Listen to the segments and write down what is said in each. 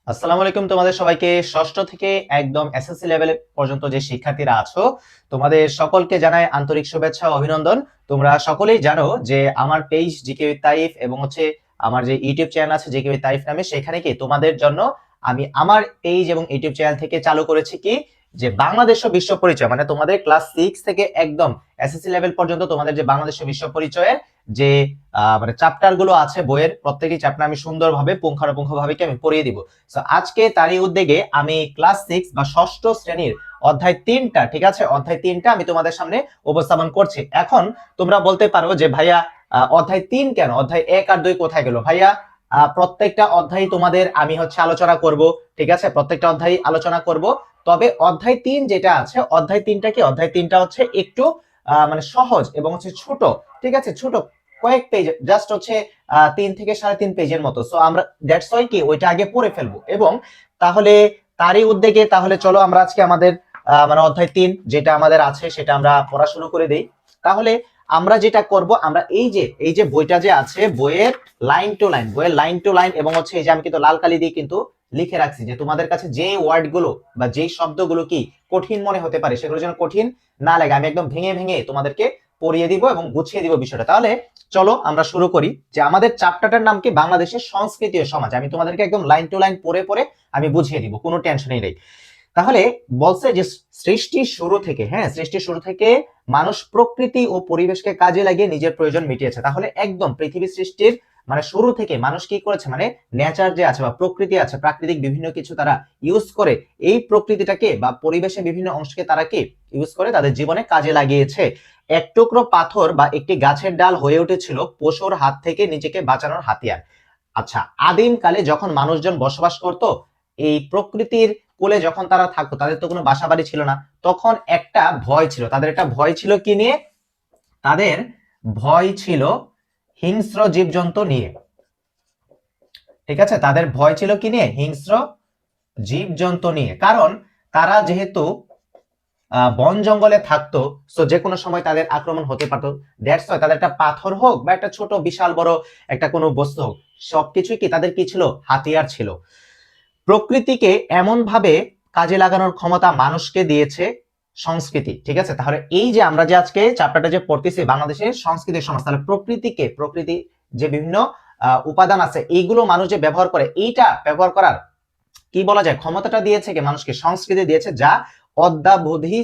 আসসালামু আলাইকুম তোমাদের সবাইকে। ষষ্ঠ থেকে একদম এসএসসি লেভেল পর্যন্ত যে শিক্ষার্থীরা আছো তোমাদের সকলকে জানাই আন্তরিক শুভেচ্ছা ও অভিনন্দন। তোমরা সকলেই জানো যে আমার পেজ জিকে উইথ তাইফ এবং আমার যে ইউটিউব চ্যানেল আছে জিকে উইথ তাইফ নামে, সেখানে কি তোমাদের জন্য আমি আমার পেজ এবং ইউটিউব চ্যানেল থেকে চালু করেছি কি যে বাংলাদেশ ও বিশ্ব পরিচয়, মানে তোমাদের ক্লাস 6 থেকে একদম এসএসসি লেভেল পর্যন্ত তোমাদের যে বাংলাদেশ ও বিশ্ব পরিচয়ের যে মানে চ্যাপ্টার গুলো আছে বইয়ের, প্রত্যেকটি চ্যাপ্টার আমি সুন্দরভাবে পুঙ্খানুপুঙ্খভাবে কি আমি পড়িয়ে দিব। সো আজকে তারই উদ্যোগে আমি ক্লাস 6 বা ষষ্ঠ শ্রেণীর অধ্যায় 3টা, ঠিক আছে, অধ্যায় 3টা আমি তোমাদের সামনে উপস্থাপন করছি। এখন তোমরা বলতে পারো যে ভাইয়া অধ্যায় 3 কেন, অধ্যায় 1 আর 2 কোথায় গেল? ভাইয়া প্রত্যেকটা অধ্যায় তোমাদের আমি আলোচনা করব, ঠিক আছে, প্রত্যেকটা অধ্যায় আলোচনা করব। তবে অধ্যায় 3 যেটা আছে, অধ্যায় 3টা কি, অধ্যায় 3টা একটু মানে সহজ এবং ছোট, ঠিক আছে, ছোট কয়েক পেজ, জাস্ট 3 থেকে 3.5 পেজের মতো। সো আমরা দ্যাটস ওয়াই কি ওইটা আগে পড়ে ফেলবো। এবং তাহলে তারই উদ্যোগে তাহলে চলো আমরা আজকে আমাদের মানে অধ্যায় 3 যেটা আমাদের আছে সেটা আমরা পড়া শুরু করে দেই। তাহলে আমরা যেটা করব, আমরা এই যে বইটা যে আছে, বইয়ের লাইন টু লাইন, বইয়ের লাইন টু লাইন, এবং এই যে আমি কিন্তু লাল কালি দিয়ে কিন্তু লিখে রাখছি যে তোমাদের কাছে যে ওয়ার্ড গুলো বা যেই শব্দগুলো কি কঠিন মনে হতে পারে সেগুলো যেন কঠিন না লাগে, আমি একদম ভেঙে ভেঙে তোমাদেরকে পড়িয়ে দিব এবং গুছিয়ে দিব বিষয়টা। তাহলে চলো আমরা শুরু করি। যে আমাদের চ্যাপ্টারটার নাম কি, বাংলাদেশের সংস্কৃতি ও সমাজ। আমি তোমাদেরকে একদম লাইন টু লাইন পড়ে পড়ে আমি বুঝিয়ে দিব, কোনো টেনশনই নেই। তাহলে বলছে যে সৃষ্টির শুরু থেকে, হ্যাঁ, সৃষ্টির শুরু থেকে মানুষ প্রকৃতি ও পরিবেশকে কাজে লাগিয়ে নিজের প্রয়োজন মিটিয়েছে। তাহলে একদম পৃথিবী সৃষ্টির মানে শুরু থেকে মানুষ কি করেছে, মানে নেচার যে আছে বা প্রকৃতি আছে, প্রাকৃতিক বিভিন্ন কিছু তারা ইউজ করে এই প্রকৃতিটাকে বা পরিবেশের বিভিন্ন অংশকে তারা কি ইউজ করে তাদের জীবনে কাজে লাগিয়েছে। এক টুকরো পাথর বা একটি গাছের ডাল হয়ে উঠেছিল পশুর হাত থেকে নিজেকে বাঁচানোর হাতিয়ার। আচ্ছা, আদিমকালে যখন মানুষজন বসবাস করত এই প্রকৃতির কোলে, যখন তারা থাকতো, তাদের তো কোনো বাসা বাড়ি ছিল না, তখন একটা ভয় ছিল তাদের। একটা ভয় ছিল কি নিয়ে? তাদের ভয় ছিল হিংস্র জীবজন্তু নিয়ে, ঠিক আছে, তাদের ভয় ছিল কি নিয়ে? হিংস্র জীবজন্তু নিয়ে। কারণ তারা যেহেতু বন জঙ্গলে থাকতো, সো যে কোনো সময় তাদের আক্রমণ হতে পারতো। দ্যাটস ওয়াই তাদের একটা পাথর হোক বা একটা ছোট বিশাল বড় একটা কোনো বস্তু হোক, সবকিছুই কি তাদের কি ছিল? হাতিয়ার ছিল। প্রকৃতিকে এমন ভাবে কাজে লাগানোর ক্ষমতা মানুষকে দিয়েছে সংস্কৃতি, ঠিক আছে। তাহলে এই যে আমরা যে আজকে চ্যাপ্টারটা যে পড়তেছি বাংলাদেশের সংস্কৃতির সমাজ, তাহলে প্রকৃতি যে বিভিন্ন উপাদান আছে এইগুলো মানুষ যে ব্যবহার করে, এইটা ব্যবহার করার কি বলা যায়, ক্ষমতাটা দিয়েছে কি মানুষকে? সংস্কৃতি দিয়েছে, যা অদ্যাবধি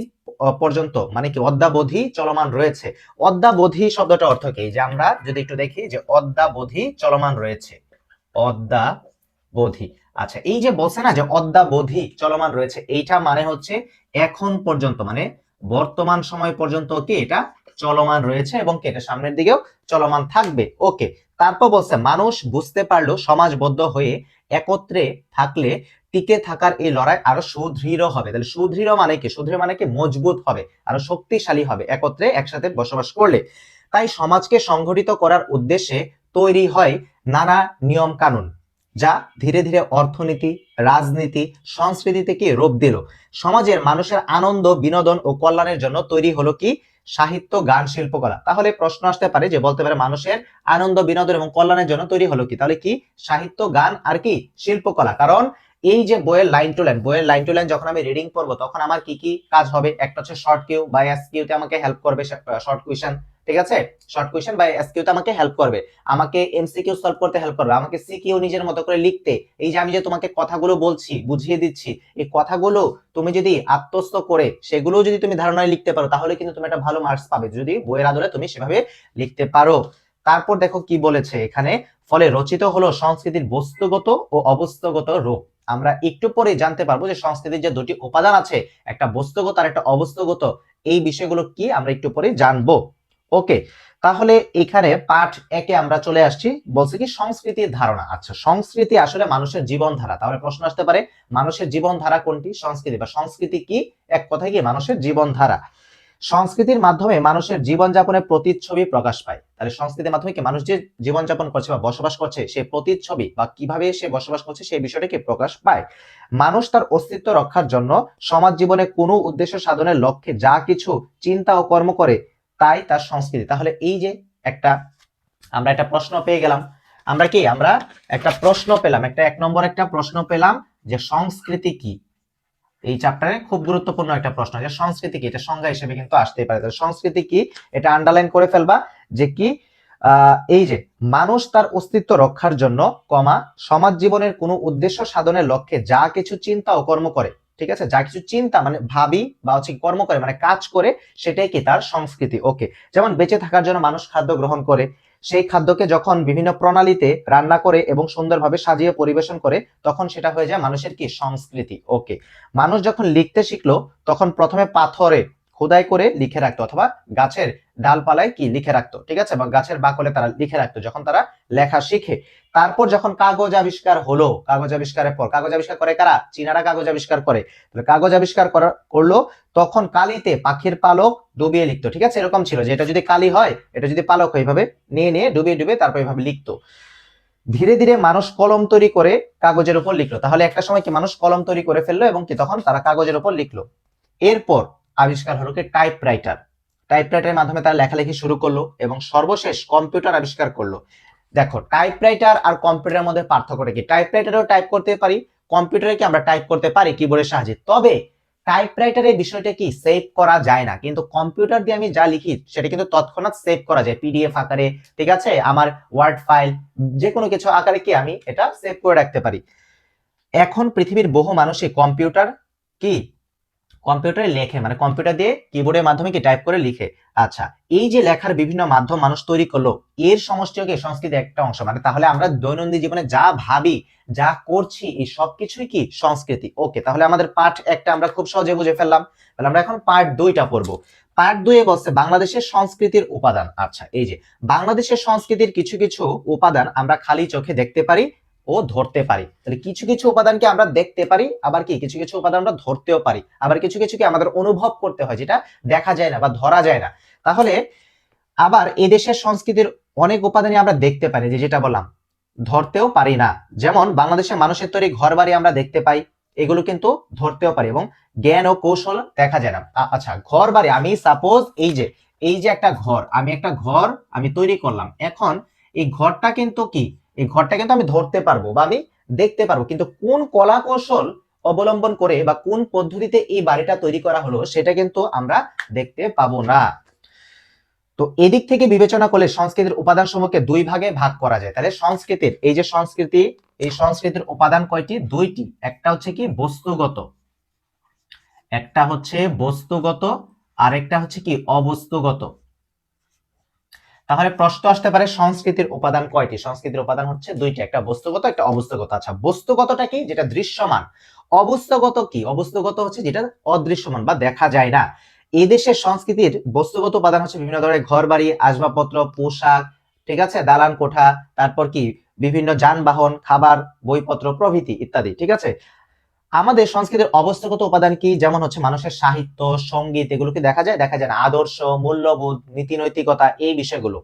পর্যন্ত, মানে কি অদ্যাবধি চলমান রয়েছে। অদ্যাবধি শব্দটা অর্থ কি? যে আমরা যদি একটু দেখি যে অদ্যাবধি চলমান রয়েছে, অদ্যাবধি। আচ্ছা, এই যে বলছে না যে অদ্যাবধি চলমান রয়েছে, এইটা মানে এখন পর্যন্ত, মানে বর্তমান সময় পর্যন্ত কি এটা চলমান রয়েছে এবং কি এটা সামনের দিকেও চলমান থাকবে। ওকে, তারপর বলছে মানুষ বুঝতে পারলো সমাজবদ্ধ হয়ে একত্রে থাকলে টিকে থাকার এই লড়াই আরো সুদৃঢ় হবে। তাহলে সুদৃঢ় মানে কি? সুদৃঢ় মানে কি? মজবুত হবে, আরো শক্তিশালী হবে একত্রে একসাথে বসবাস করলে। তাই সমাজকে সংগঠিত করার উদ্দেশ্যে তৈরি হয় নানা নিয়ম কানুন, যা ধীরে ধীরে অর্থনীতি, রাজনীতি, সংস্কৃতিতে কি রূপ দিল। সমাজের মানুষের আনন্দ, বিনোদন ও কল্যাণের জন্য তৈরি হলো কি সাহিত্য, গান, শিল্পকলা। তাহলে প্রশ্ন আসতে পারে যে বলতে পারে মানুষের আনন্দ, বিনোদন এবং কল্যাণের জন্য তৈরি হলো কি? তাহলে কি সাহিত্য, গান আর কি শিল্পকলা। কারণ এই যে বইয়ের লাইন টু লাইন যখন আমি রিডিং করব তখন আমার কি কি কাজ হবে? একটা হচ্ছে শর্ট কিউ বা এসকিউ তে আমাকে হেল্প করবে, শর্ট কোয়েশ্চেন, ঠিক আছে, শর্ট কোয়েশ্চেন বা এসকিউ তে আমাকে হেল্প করবে, আমাকে এমসিকিউ সলভ করতে হেল্প করবে, আমাকে সিকিউ নিজের মতো করে লিখতে। এই যে আমি যে তোমাকে কথাগুলো বলছি, বুঝিয়ে দিচ্ছি, এই কথাগুলো তুমি যদি আত্মস্থ করে সেগুলো যদি তুমি ধারণায় লিখতে পারো তাহলে কিন্তু তুমি একটা ভালো মার্কস পাবে, যদি বইয়ের আদলে তুমি সেভাবে লিখতে পারো। তারপর দেখো কি বলেছে এখানে, ফলে রচিত হলো সংস্কৃতির বস্তুগত ও অবস্থাগত রূপ। আমরা একটু পরে জানতে পারবো যে সংস্কৃতির যে দুটি উপাদান আছে, একটা বস্তুগত আর একটা অবস্থাগত, এই বিষয়গুলো কি আমরা একটু পরে জানবো। ওকে, তাহলে এখানে পাঠ একে আমরা চলে আসছি। বলছে কি সংস্কৃতির ধারণা। আচ্ছা, সংস্কৃতি আসলে মানুষের জীবনধারা। তাহলে প্রশ্ন আসতে পারে মানুষের জীবনধারা কোনটি? সংস্কৃতি বা সংস্কৃতি কি? এক কথায় কি মানুষের জীবনধারা। সংস্কৃতির মাধ্যমে মানুষের জীবনযাপনের প্রতিচ্ছবি প্রকাশ পায়। তাহলে সংস্কৃতির মাধ্যমে কি মানুষ যে জীবনযাপন করছে বা বসবাস করছে সেই প্রতিচ্ছবি বা কিভাবে সে বসবাস করছে সেই বিষয়টাকে প্রকাশ পায়। মানুষ তার অস্তিত্ব রক্ষার জন্য সমাজ জীবনে কোনো উদ্দেশ্য সাধনের লক্ষ্যে যা কিছু চিন্তা ও কর্ম করে তাই তার সংস্কৃতি। তাহলে এই যে একটা আমরা একটা প্রশ্ন পেয়ে গেলাম, আমরা একটা প্রশ্ন পেলাম, একটা 1 নম্বর একটা প্রশ্ন পেলাম যে সংস্কৃতি কি। এই চ্যাপ্টারে খুব গুরুত্বপূর্ণ একটা প্রশ্ন যে সংস্কৃতি কি, এটা সংজ্ঞা হিসেবে কিন্তু আসতেই পারে। সংস্কৃতি কি এটা আন্ডারলাইন করে ফেলবা যে কি এই যে মানুষ তার অস্তিত্ব রক্ষার জন্য সমাজ জীবনের কোনো উদ্দেশ্য সাধনের লক্ষ্যে যা কিছু চিন্তা ও কর্ম করে, ঠিক আছে, যা কিছু চিন্তা মানে ভাবি বা হচ্ছে কর্ম করে মানে কাজ করে, সেটাই কি তার সংস্কৃতি। ওকে, যেমন বেঁচে থাকার জন্য মানুষ খাদ্য গ্রহণ করে, সেই খাদ্যকে যখন বিভিন্ন প্রণালীতে রান্না করে এবং সুন্দরভাবে সাজিয়ে পরিবেশন করে, তখন সেটা হয়ে যায় মানুষের কি সংস্কৃতি। ওকে, মানুষ যখন লিখতে শিখলো তখন প্রথমে পাথরে খোদাই করে লিখে রাখতো, অথবা গাছের ডালপালায় কি লিখে রাখতো, ঠিক আছে, বা গাছের বাকলে তারা লিখে রাখতো যখন তারা লেখা শিখে। তারপর যখন কাগজ আবিষ্কার হলো, কাগজ আবিষ্কারের পর, কাগজ আবিষ্কার করে কারা? চীনারা কাগজ আবিষ্কার করে। কাগজ আবিষ্কার করলো তখন কালিতে পাখির পালক ডুবিয়ে লিখতো, ঠিক আছে, এরকম ছিল যে এটা যদি কালি হয়, এটা যদি পালক হয়, এইভাবে নিয়ে নিয়ে ডুবিয়ে ডুবিয়ে তারপর এইভাবে লিখতো। ধীরে ধীরে মানুষ কলম তৈরি করে কাগজের উপর লিখলো। তাহলে একটা সময় কি মানুষ কলম তৈরি করে ফেললো এবং কি তখন তারা কাগজের উপর লিখলো। এরপর আবিষ্কার হলো কি টাইপরাইটার। টাইপরাইটারের মাধ্যমে তারা লেখালেখি শুরু করলো এবং সর্বশেষ কম্পিউটার আবিষ্কার করলো। দেখো, টাইপরাইটার আর কম্পিউটারের মধ্যে পার্থক্যটা কি? টাইপরাইটারেও টাইপ করতে পারি, কম্পিউটারে কি আমরা টাইপ করতে পারি কিবোর্ডের সাহায্যে, তবে টাইপরাইটারে বিষয়টা কি সেভ করা যায় না, কিন্তু কম্পিউটার দিয়ে আমি যা লিখি সেটা কিন্তু তৎক্ষণাৎ সেভ করা যায় পিডিএফ আকারে, ঠিক আছে, আমার ওয়ার্ড ফাইল যে কোনো কিছু আকারে কি আমি এটা সেভ করে রাখতে পারি। এখন পৃথিবীর বহু মানুষই কম্পিউটারে লেখে, মানে কম্পিউটার দিয়ে কিবোর্ডের মাধ্যমে কি টাইপ করে লিখে। আচ্ছা, এই যে লেখার বিভিন্ন মাধ্যম মানুষ তৈরি করলো, এর সমষ্টিও কি সংস্কৃতির একটা অংশ, মানে তাহলে আমরা দৈনন্দিন জীবনে যা ভাবি যা করছি এই সবকিছুই কি সংস্কৃতি। ওকে, তাহলে আমাদের পার্ট একটা আমরা খুব সহজে বুঝে ফেললাম। তাহলে আমরা এখন পার্ট 2টা পড়বো। পার্ট 2-এ বলছে বাংলাদেশের সংস্কৃতির উপাদান। আচ্ছা, এই যে বাংলাদেশের সংস্কৃতির কিছু কিছু উপাদান আমরা খালি চোখে দেখতে পারি ও ধরতে পারি। তাহলে কিছু কিছু উপাদানকে আমরা দেখতে পারি, আবার কি কিছু কিছু উপাদান আমরা ধরতেও পারি, আবার কিছু কিছু কি আমাদের অনুভব করতে হয় যেটা দেখা যায় না বা ধরা যায় না। তাহলে আবার এদেশের সংস্কৃতির অনেক উপাদানই আমরা দেখতে পারি, যেটা বললাম ধরতেও পারি না। যেমন বাংলাদেশের মানুষের তৈরি ঘর বাড়ি আমরা দেখতে পাই, এগুলো কিন্তু ধরতেও পারি, এবং জ্ঞান ও কৌশল দেখা যায় না। আচ্ছা, ঘর বাড়ি আমি সাপোজ এই যে একটা ঘর, আমি তৈরি করলাম, এখন এই ঘরটা কিন্তু আমি ধরতে পারবো বা আমি দেখতে পারবো, কিন্তু কোন কলা কৌশল অবলম্বন করে বা কোন পদ্ধতিতে এই বাড়িটা তৈরি করা হলো সেটা কিন্তু আমরা দেখতে পাবো না। তো এদিক থেকে বিবেচনা করলে সংস্কৃতির উপাদান সমূহকে দুই ভাগে ভাগ করা যায়। তাহলে সংস্কৃতির এই সংস্কৃতির উপাদান কয়টি? দুইটি। একটা হচ্ছে কি বস্তুগত, আর একটা হচ্ছে কি অবস্তুগত। তাহলে প্রশ্ন আসতে পারে সংস্কৃতির উপাদান কয়টি? সংস্কৃতির উপাদান হচ্ছে দুইটি, একটা বস্তুগত একটা অবস্তুগত। আচ্ছা, বস্তুগতটা কি? যেটা দৃশ্যমান। অবস্তুগত কি? অবস্তুগত হচ্ছে যেটা অদৃশ্যমান বা দেখা যায় না। এদেশের সংস্কৃতির বস্তুগত উপাদান হচ্ছে বিভিন্ন ধরনের ঘর বাড়ি, আসবাবপত্র, পোশাক, ঠিক আছে, দালান কোঠা, তারপর কি বিভিন্ন যানবাহন, খাবার, বইপত্র প্রভৃতি ইত্যাদি, ঠিক আছে। আমাদের সংস্কৃতির অবস্থাগত উপাদান কি? যেমন হচ্ছে মানুষের সাহিত্য, সঙ্গীত, এগুলোকে দেখা যায় না, আদর্শ, মূল্যবোধ, নীতি নৈতিকতা, এই বিষয়গুলো।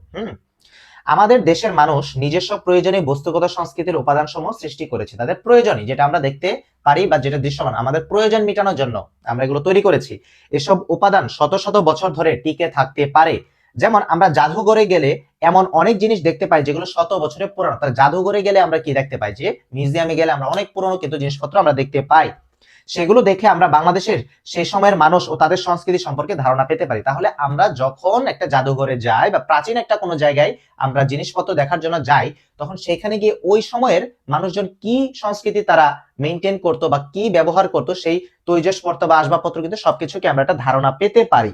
আমাদের দেশের মানুষ নিজস্ব প্রয়োজনে বস্তুগত সংস্কৃতির উপাদান সমূহ সৃষ্টি করেছে, তাদের প্রয়োজনই, যেটা আমরা দেখতে পারি বা যেটা দৃশ্যমান, আমাদের প্রয়োজন মেটানোর জন্য আমরা এগুলো তৈরি করেছি। এসব উপাদান শত শত বছর ধরে টিকে থাকতে পারে। যেমন আমরা জাদুঘরে গেলে এমন অনেক জিনিস দেখতে পাই যেগুলো শত বছরের পুরনো। তার জাদুঘরে গেলে আমরা কি দেখতে পাই? যে মিউজিয়ামে গেলে আমরা অনেক পুরনো কিন্তু জিনিসপত্র আমরা দেখতে পাই। সেগুলো দেখে আমরা বাংলাদেশের সেই সময়ের মানুষ ও তাদের সংস্কৃতি সম্পর্কে ধারণা পেতে পারি। তাহলে আমরা যখন একটা জাদুঘরে যাই বা প্রাচীন একটা কোনো জায়গায় আমরা জিনিসপত্র দেখার জন্য যাই, তখন সেখানে গিয়ে ওই সময়ের মানুষজন কি সংস্কৃতি তারা মেনটেন করতো বা কি ব্যবহার করতো, সেই তৈজসপত্র বা আসবাবপত্র কিন্তু সবকিছুকে আমরা একটা ধারণা পেতে পারি।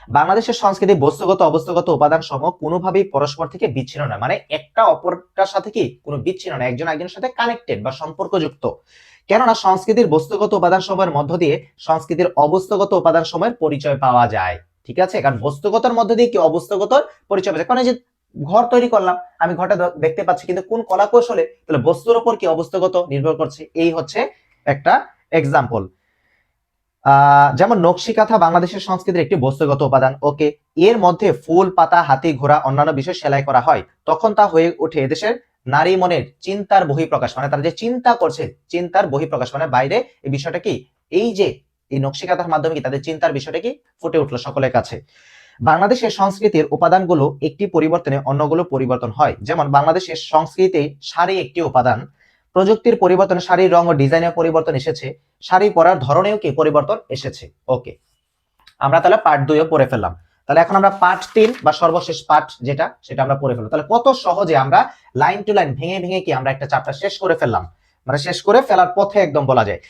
বাংলাদেশের সংস্কৃতি বস্তুগত অবস্থাগত উপাদান সমূহ কোনোভাবেই পরস্পর থেকে বিচ্ছিন্ন নয়, মানে একটা অপরটার সাথে কি কোনো বিচ্ছিন্ন নয়, একজন একজনের সাথে কানেক্টেড বা সম্পর্কযুক্ত। কেননা সংস্কৃতির বস্তুগত উপাদান সমূহের মধ্য দিয়ে সংস্কৃতির অবস্থাগত উপাদান সমূহের পরিচয় পাওয়া যায়, ঠিক আছে। কারণ বস্তুগতর মধ্য দিয়ে কি অবস্থাগত পরিচয় পাওয়া যায়। কারণ এই যে ঘর তৈরি করলাম, আমি ঘরটা দেখতে পাচ্ছি, কিন্তু কোন কলা কৌশলে, তাহলে বস্তুর উপর কি অবস্থাগত নির্ভর করছে। এই হচ্ছে একটা এক্সাম্পল। যেমন নকশি কাঁথা বাংলাদেশের সংস্কৃতির একটি বস্তুগত উপাদান। ওকে, এর মধ্যে ফুল, পাতা, হাতি, ঘোড়া, অন্যান্য বিষয় সেলাই করা হয়, তখন তা হয়ে ওঠে এদেশের নারী মনের চিন্তার বহিঃপ্রকাশ, মানে তারা যে চিন্তা করছে চিন্তার বহিঃপ্রকাশ, মানে বাইরে এই বিষয়টা কি, এই যে এই নকশি কাঁথার মাধ্যমে কি তাদের চিন্তার বিষয়টা কি ফুটে উঠলো সকলের কাছে। বাংলাদেশের সংস্কৃতির উপাদানগুলো একটি পরিবর্তনে অন্যগুলো পরিবর্তন হয়। যেমন বাংলাদেশের সংস্কৃতি শাড়ি একটি উপাদান, প্রযুক্তির পরিবর্তনে শাড়ির রং ও ডিজাইনের পরিবর্তন এসেছে, শাড়ি পরার ধরনেও কি পরিবর্তন এসেছে। ওকে, আমরা তাহলে পার্ট 2 পড়ে ফেললাম। তাহলে এখন আমরা পার্ট 3 বা সর্বশেষ পার্ট যেটা, সেটা আমরা পড়ে ফেললাম। তাহলে কত সহজে আমরা লাইন টু লাইন ভেঙে ভেঙে কি আমরা একটা চ্যাপ্টার শেষ করে ফেললাম, মানে শেষ করে ফেলার পথে একদম বলা যায়।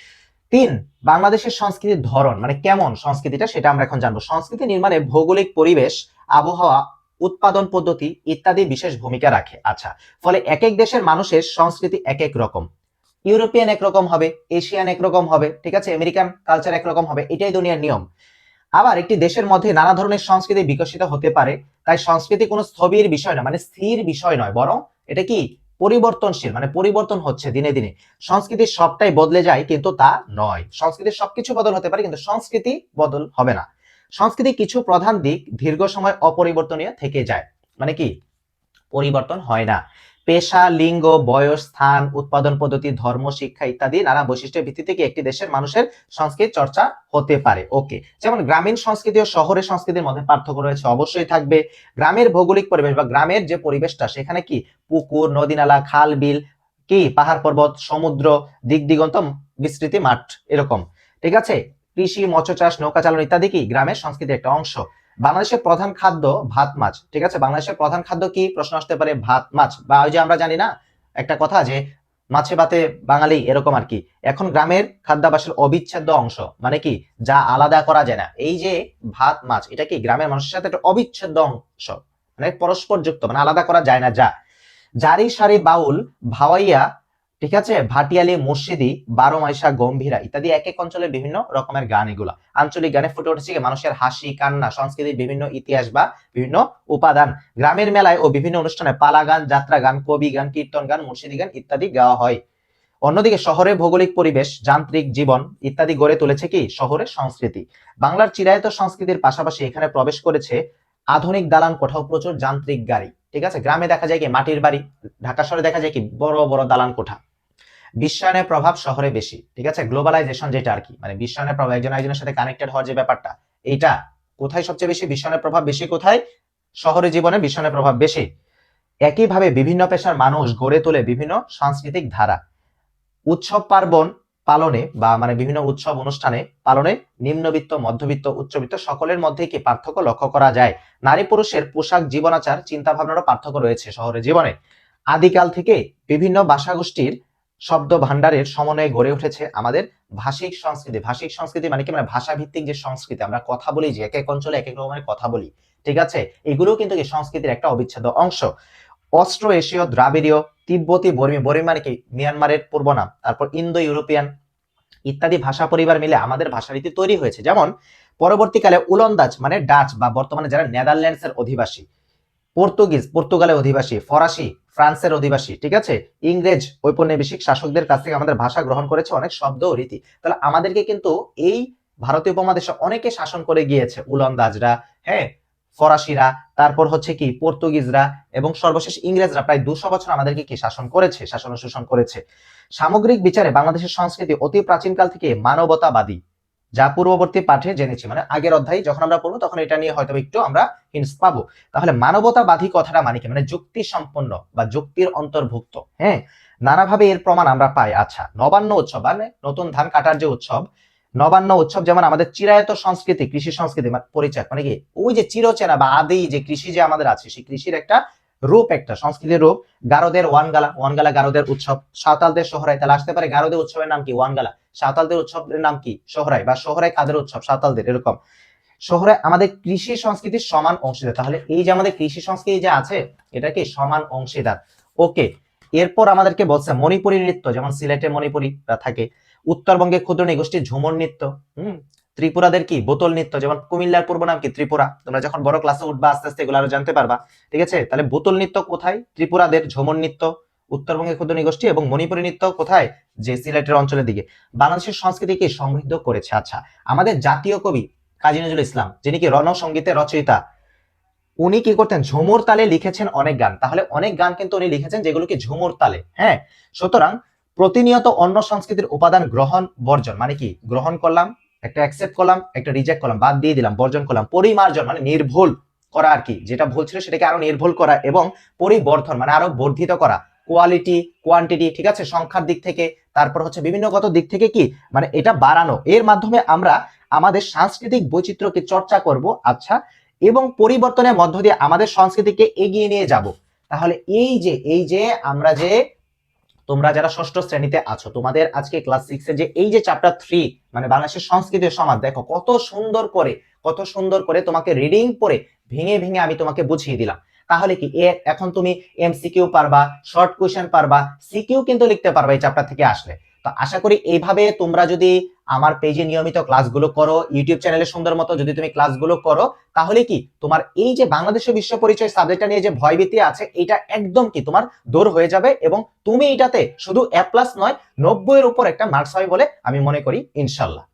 3, বাংলাদেশের সংস্কৃতির ধরন, মানে কেমন সংস্কৃতিটা সেটা আমরা এখন জানবো। সংস্কৃতি নির্মাণে ভৌগোলিক পরিবেশ, আবহাওয়া, উৎপাদন পদ্ধতি ইত্যাদি বিশেষ ভূমিকা রাখে। আচ্ছা, ফলে এক এক দেশের মানুষের সংস্কৃতি এক এক রকম। ইউরোপিয়ান একরকম হবে, এশিয়ান একরকম হবে, ঠিক আছে, আমেরিকান কালচার একরকম হবে, এটাই দুনিয়ার নিয়ম। আবার একটি দেশের মধ্যে নানা ধরনের সংস্কৃতি বিকশিত হতে পারে। তাই সংস্কৃতি কোনো স্থবির বিষয় না, মানে স্থির বিষয় নয়, বরং এটা কি পরিবর্তনশীল, মানে পরিবর্তন হচ্ছে দিনে দিনে। সংস্কৃতি সবটাই বদলে যায় কিন্তু তা নয়। সংস্কৃতির সবকিছু বদল হতে পারে কিন্তু সংস্কৃতি বদল হবে না। সংস্কৃতি কিছু প্রধান দিক দীর্ঘ সময় অপরিবর্তনীয় থেকে যায়, মানে কি পরিবর্তন হয় না। পেশা, লিঙ্গ, বয়স, স্থান, উৎপাদন পদ্ধতি, ধর্ম, শিক্ষা ইত্যাদি নানা বৈশিষ্ট্যের ভিত্তিতে কি একটি দেশের মানুষের সংস্কৃতি চর্চা হতে পারে। ওকে, যেমন গ্রামীণ সংস্কৃতি ও শহরের সংস্কৃতির মধ্যে পার্থক্য রয়েছে, অবশ্যই থাকবে। গ্রামের ভৌগোলিক পরিবেশ বা গ্রামের যে পরিবেশটা, সেখানে কি পুকুর, নদী নালা, খাল বিল, কি পাহাড় পর্বত, সমুদ্র, দিক দিগন্ত বিস্তৃতি মাঠ এরকম, ঠিক আছে। কৃষি, মৎস্য চাষ, নৌকা চালন ইত্যাদি কি গ্রামের সংস্কৃতির একটা অংশ। বাংলাদেশের প্রধান খাদ্য ভাত মাছ, ঠিক আছে। বাংলাদেশের প্রধান খাদ্য কি, প্রশ্ন আসতে পারে ভাত মাছ, বা ওই যে আমরা জানি না একটা কথা যে মাছে ভাতে বাঙালি, এরকম আর কি। এখন গ্রামের খাদ্যাভ্যাসের অবিচ্ছেদ্য অংশ, মানে কি যা আলাদা করা যায় না। এই যে ভাত মাছ, এটা কি গ্রামের মানুষের সাথে একটা অবিচ্ছেদ্য অংশ, মানে পরস্পর যুক্ত, মানে আলাদা করা যায় না। যা জারি সারি বাউল, ভাওয়াইয়া, ঠিক আছে, ভাটিয়ালি, মুর্শিদি, বারো মাইশা, গম্ভীরা ইত্যাদি এক এক অঞ্চলের বিভিন্ন রকমের গান। এগুলা আঞ্চলিক গানে ফুটে উঠেছে মানুষের হাসি, কান্না, সংস্কৃতির বিভিন্ন ইতিহাস বা বিভিন্ন উপাদান। গ্রামের মেলায় ও বিভিন্ন অনুষ্ঠানে পালা গান, যাত্রা গান, কবি গান, কীর্তন গান, মুর্শিদি গান ইত্যাদি গাওয়া হয়। অন্যদিকে শহরের ভৌগোলিক পরিবেশ, যান্ত্রিক জীবন ইত্যাদি গড়ে তুলেছে কি শহরের সংস্কৃতি। বাংলার চিরায়ত সংস্কৃতির পাশাপাশি এখানে প্রবেশ করেছে আধুনিক দালান কোঠা ও প্রচুর যান্ত্রিক গাড়ি, ঠিক আছে। গ্রামে দেখা যায় কি মাটির বাড়ি, ঢাকা শহরে দেখা যায় কি বড় বড় দালান কোঠা। বিশ্বায়নের প্রভাব শহরে বেশি, ঠিক আছে। গ্লোবালাইজেশন যেটা আর কি, মানে বিশ্বায়নের প্রভাব, একজন একজনের সাথে কানেক্টেড হওয়ার যে ব্যাপারটা, এইটা কোথায় সবচেয়ে বেশি বিশ্বায়নের প্রভাব বেশি, কোথায় শহরে জীবনে বিশ্বায়নের প্রভাব বেশি। একইভাবে বিভিন্ন পেশার মানুষ গড়ে তোলে বিভিন্ন সাংস্কৃতিক ধারা। উৎসব পার্বণ পালনে বা মানে বিভিন্ন উৎসব অনুষ্ঠানে পালনে নিম্নবিত্ত, মধ্যবিত্ত, উচ্চবিত্ত সকলের মধ্যে কি পার্থক্য লক্ষ্য করা যায়। নারী পুরুষের পোশাক, জীবনাচার, চিন্তা ভাবনারও পার্থক্য রয়েছে শহরের জীবনে। আদিকাল থেকে বিভিন্ন ভাষাগোষ্ঠীর শব্দ ভান্ডারের সমন্বয়ে গড়ে উঠেছে আমাদের ভাষিক সংস্কৃতি। ভাষিক সংস্কৃতি মানে কি, মানে ভাষা ভিত্তিক যে সংস্কৃতি, আমরা কথা বলি, যে এক এক অঞ্চলে এক এক রকমের কথা বলি, ঠিক আছে, এগুলো কিন্তু কি সংস্কৃতির একটা অবিচ্ছেদ্য অংশ। অস্ট্রো এশীয়, দ্রাবিড়ীয়, তিব্বতী, বর্মী, বর্মী মানে কি মিয়ানমারের পূর্ব নাম, তারপর ইন্দো ইউরোপিয়ান ইত্যাদি ভাষা পরিবার মিলে আমাদের ভাষারীতি তৈরি হয়েছে। যেমন পরবর্তীকালে উলন্দাজ মানে ডাচ বা বর্তমানে যারা নেদারল্যান্ডস এর অধিবাসী, পর্তুগিজ পর্তুগালের অধিবাসী, ফরাসি ফ্রান্সের অধিবাসী, ঠিক আছে, ইংরেজ ঔপনিবেশিক শাসকদের কাছ থেকে আমাদের ভাষা গ্রহণ করেছে অনেক শব্দ ও রীতি। তাহলে আমাদেরকে কিন্তু এই ভারতীয় উপমহাদেশে অনেকে শাসন করে গিয়েছে, উলন্দাজরা, হ্যাঁ, ফরাসিরা, তারপর হচ্ছে কি পর্তুগিজরা, এবং সর্বশেষ ইংরেজরা প্রায় 200 বছর আমাদেরকে কি শাসন করেছে, শাসন ও শোষণ করেছে। সামগ্রিক বিচারে বাংলাদেশের সংস্কৃতি অতি প্রাচীনকাল থেকে মানবতাবাদী, যা পূর্ববর্তী পাঠে জেনেছি, মানে আগের অধ্যায়ে যখন আমরা পড়বো তখন এটা নিয়ে হয়তো একটু আমরা হিন্টস পাবো। তাহলে মানবতাবাদী কথাটা মানে কি, মানে যুক্তি সম্পন্ন বা যুক্তির অন্তর্ভুক্ত, হ্যাঁ, নানাভাবে এর প্রমাণ আমরা পাই। আচ্ছা, নবান্ন উৎসব মানে নতুন ধান কাটার যে উৎসব, নবান্ন উৎসব যেমন আমাদের চিরায়ত সংস্কৃতি, কৃষি সংস্কৃতি পরিচয়, মানে কি ওই যে চিরচেনা বা আদি যে কৃষি যে আমাদের আছে, সেই কৃষির একটা রূপ, একটা সংস্কৃতির রূপ। গারোদের ওয়ানগালা, ওয়ানগালা গারোদের উৎসব। সাঁওতালদের সোহরাই, তাহলে আসতে পারে গারোদের উৎসবের নাম কি ওয়ানগালা, সাঁওতালদের উৎসবের নাম কি সোহরাই, বা সোহরাই কাদের উৎসব, সাঁওতালদের, এরকম। শহরে আমাদের কৃষি সংস্কৃতির সমান অংশীদার। তাহলে এই যে আমাদের কৃষি সংস্কৃতি যে আছে, এটা কি সমান অংশীদার। ওকে, এরপর আমাদেরকে বলছে মণিপুরী নৃত্য, যেমন সিলেটে মণিপুরীরা থাকে। উত্তরবঙ্গে ক্ষুদ্র নৃগোষ্ঠী ঝুমুর নৃত্য, ত্রিপুরাদের কি বোতল নৃত্য, যেমন কুমিল্লার পূর্ব নাম কি ত্রিপুরা। তোমরা যখন বড় ক্লাসে উঠবা আস্তে আস্তে এগুলো আরো জানতে পারবা, ঠিক আছে। তাহলে বোতল নৃত্য কোথায়, ত্রিপুরাদের ঝুমুর নৃত্য উত্তরবঙ্গে ক্ষুদ্র নৃগোষ্ঠী, এবং মণিপুরী নৃত্য কোথায়, যে সিলেটের অঞ্চলের দিকে। বাংলাদেশের সংস্কৃতিকে সমৃদ্ধ করেছে। আচ্ছা, আমাদের জাতীয় কবি কাজী নজরুল ইসলাম, যিনি কি রণসঙ্গীতের রচয়িতা, উনি কি করতেন, ঝুমুর তালে লিখেছেন অনেক গান। তাহলে অনেক গান কিন্তু উনি লিখেছেন যেগুলো কি ঝুমুর তালে, হ্যাঁ। সুতরাং প্রতিনিয়ত অন্য সংস্কৃতির উপাদান গ্রহণ বর্জন, মানে কি গ্রহণ করলাম একটা অ্যাকসেপ্ট করলাম, একটা রিজেক্ট করলাম, বাদ দিয়ে দিলাম, বর্জন করলাম। পরিমার্জন মানে নির্ভুল করা আর কি, যেটা ভুল ছিল সেটাকে আরো নির্ভুল করা, এবং পরিবর্ধন মানে আরো বর্ধিত করা, কোয়ালিটি কোয়ান্টিটি, ঠিক আছে, সংখ্যার দিক থেকে, তারপর হচ্ছে বিভিন্নগত দিক থেকে কি মানে এটা বাড়ানো। এর মাধ্যমে আমরা আমাদের সাংস্কৃতিক বৈচিত্র্যকে চর্চা করব, আচ্ছা, এবং পরিবর্তনের মধ্য দিয়ে আমাদের সংস্কৃতিকে এগিয়ে নিয়ে যাব। তাহলে এই যে আমরা যে তোমরা যারা ষষ্ঠ শ্রেণীতে আছো, তোমাদের আজকে ক্লাস 6 এর যে এই যে চ্যাপ্টার 3 মানে বাংলাদেশের সংস্কৃতি ও সমাজ, দেখো কত সুন্দর করে তোমাকে রিডিং পড়ে ভেঙে ভেঙে আমি তোমাকে বুঝিয়ে দিলাম। তাহলে কি এখন তুমি এমসিকিউ পারবা, শর্ট কোশ্চেন পারবা, সিকিউ কিন্তু লিখতে পারবা এই চ্যাপ্টার থেকে আসলে। তো আশা করি এইভাবে তোমরা যদি আমার পেজে নিয়মিত ক্লাসগুলো করো, ইউটিউব চ্যানেলে সুন্দর মতো যদি তুমি ক্লাসগুলো করো, তাহলে কি তোমার এই যে বাংলাদেশের বিশ্ব পরিচয় সাবজেক্টটা নিয়ে যে ভয়ভীতি আছে এটা একদম কি তোমার দূর হয়ে যাবে, এবং তুমি এটাতে শুধু A+ নয় 90 এর উপর একটা মার্কস হয় বলে আমি মনে করি ইনশাল্লাহ।